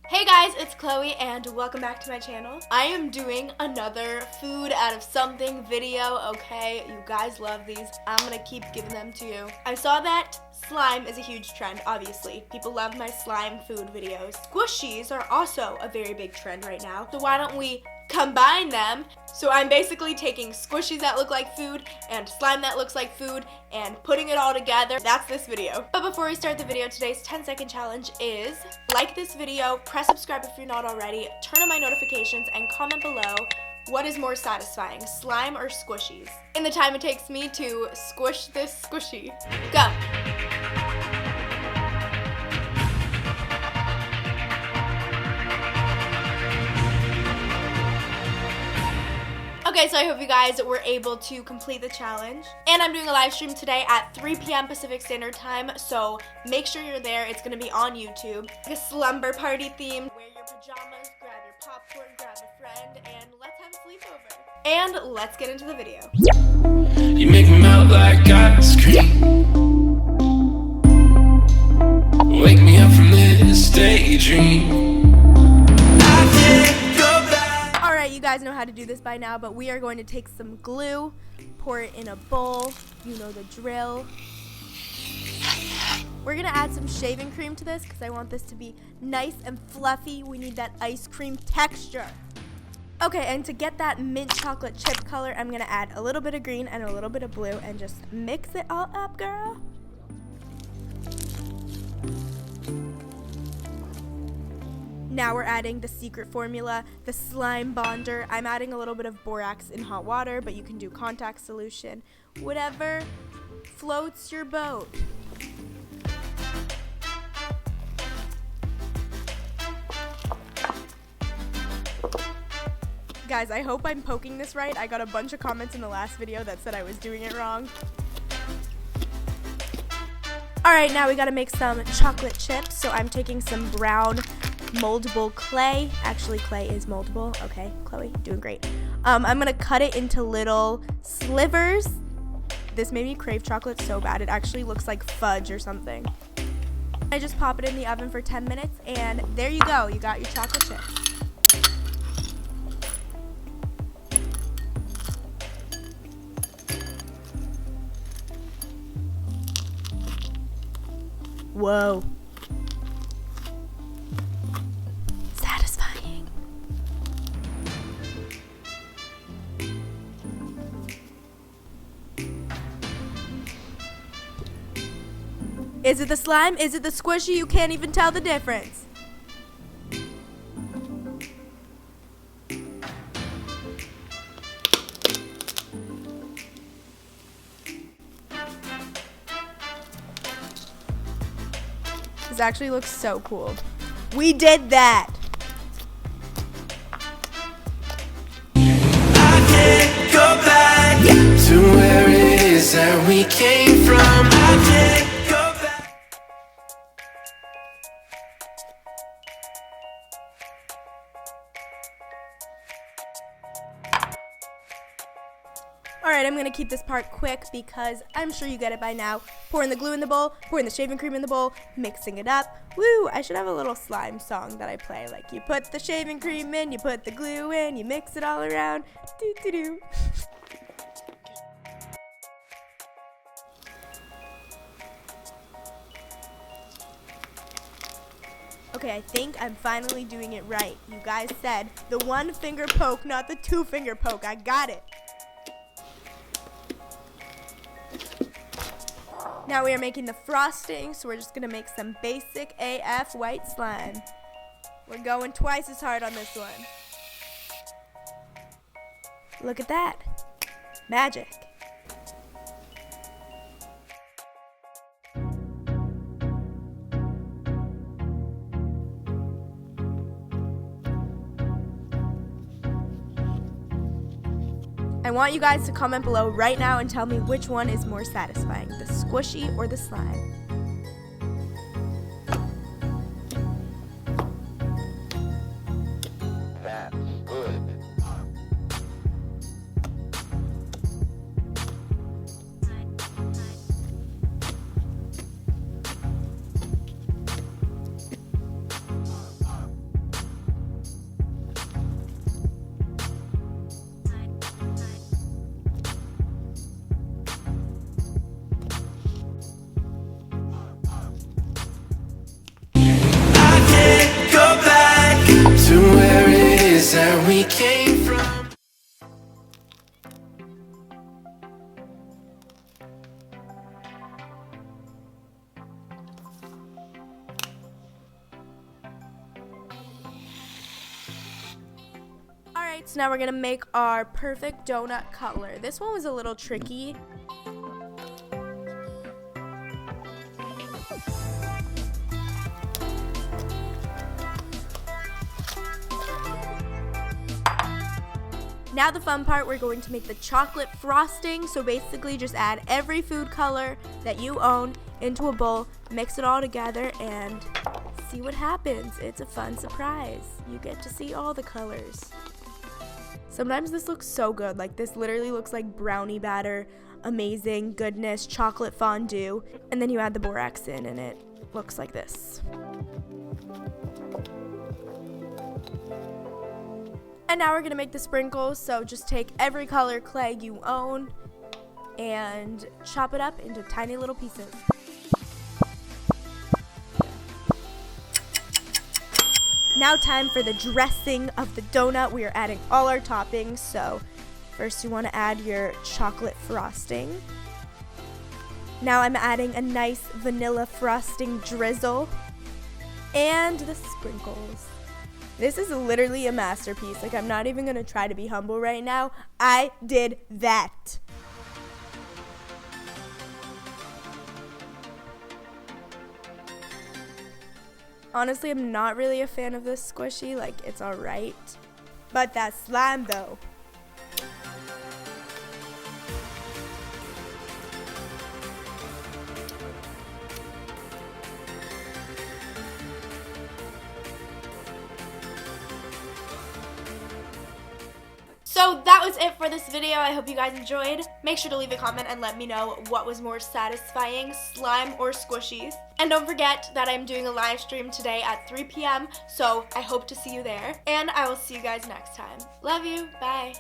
Hey guys, it's Chloe and welcome back to my channel. I am doing another food out of something video, okay? You guys love these. I'm gonna keep giving them to you. I saw that slime is a huge trend, obviously. People love my slime food videos. Squishies are also a very big trend right now, so why don't we combine them? So I'm basically taking squishies that look like food and slime that looks like food and putting it all together. That's this video. But before we start the video, today's 10-second challenge is like this video, press subscribe if you're not already, turn on my notifications, and comment below what is more satisfying, slime or squishies. In the time it takes me to squish this squishy. Go. Okay, so I hope you guys were able to complete the challenge. And I'm doing a live stream today at 3 p.m. Pacific Standard Time, so make sure you're there. It's gonna be on YouTube. A slumber party theme. Wear your pajamas, grab your popcorn, grab a friend, and let's have a sleepover. And let's get into the video. You make me melt like ice cream. Wake me up from this daydream. You guys know how to do this by now, but we are going to take some glue, pour it in a bowl, you know the drill. We're gonna add some shaving cream to this because I want this to be nice and fluffy. We need that ice cream texture. Okay, and to get that mint chocolate chip color, I'm gonna add a little bit of green and a little bit of blue and just mix it all up, girl. Now we're adding the secret formula, the slime bonder. I'm adding a little bit of borax in hot water, but you can do contact solution. Whatever floats your boat. Guys, I hope I'm poking this right. I got a bunch of comments in the last video that said I was doing it wrong. Alright, now we gotta make some chocolate chips. So I'm taking some brown moldable clay. Actually, clay is moldable. Okay, Chloe, doing great. I'm gonna cut it into little slivers. This made me crave chocolate so bad. It actually looks like fudge or something. I just pop it in the oven for 10 minutes and there you go. You got your chocolate chips. Whoa. Is it the slime? Is it the squishy? You can't even tell the difference. This actually looks so cool. We did that! I can't go back to where it is that we came from. I can't go back. Alright, I'm gonna keep this part quick because I'm sure you get it by now. Pouring the glue in the bowl, pouring the shaving cream in the bowl, mixing it up. Woo! I should have a little slime song that I play. Like, you put the shaving cream in, you put the glue in, you mix it all around. Doo-doo-doo. Okay, I think I'm finally doing it right. You guys said the 1 finger poke, not the 2 finger poke. I got it. Now we are making the frosting, so we're just gonna make some basic AF white slime. We're going twice as hard on this one. Look at that. Magic. I want you guys to comment below right now and tell me which one is more satisfying, the squishy or the slime. That's good. Alright, so now we're gonna make our perfect donut color. This one was a little tricky. Now the fun part, we're going to make the chocolate frosting. So basically just add every food color that you own into a bowl, mix it all together, and see what happens. It's a fun surprise. You get to see all the colors. Sometimes this looks so good. Like this literally looks like brownie batter, amazing goodness, chocolate fondue. And then you add the borax in and it looks like this. And now we're gonna make the sprinkles, so just take every color clay you own and chop it up into tiny little pieces. Now time for the dressing of the donut. We are adding all our toppings, so first you wanna add your chocolate frosting. Now I'm adding a nice vanilla frosting drizzle and the sprinkles. This is literally a masterpiece. Like, I'm not even gonna try to be humble right now. I did that. Honestly, I'm not really a fan of this squishy. Like, it's alright. But that slime, though. So that was it for this video. I hope you guys enjoyed. Make sure to leave a comment and let me know what was more satisfying, slime or squishies. And don't forget that I'm doing a live stream today at 3 p.m. So I hope to see you there. And I will see you guys next time. Love you. Bye.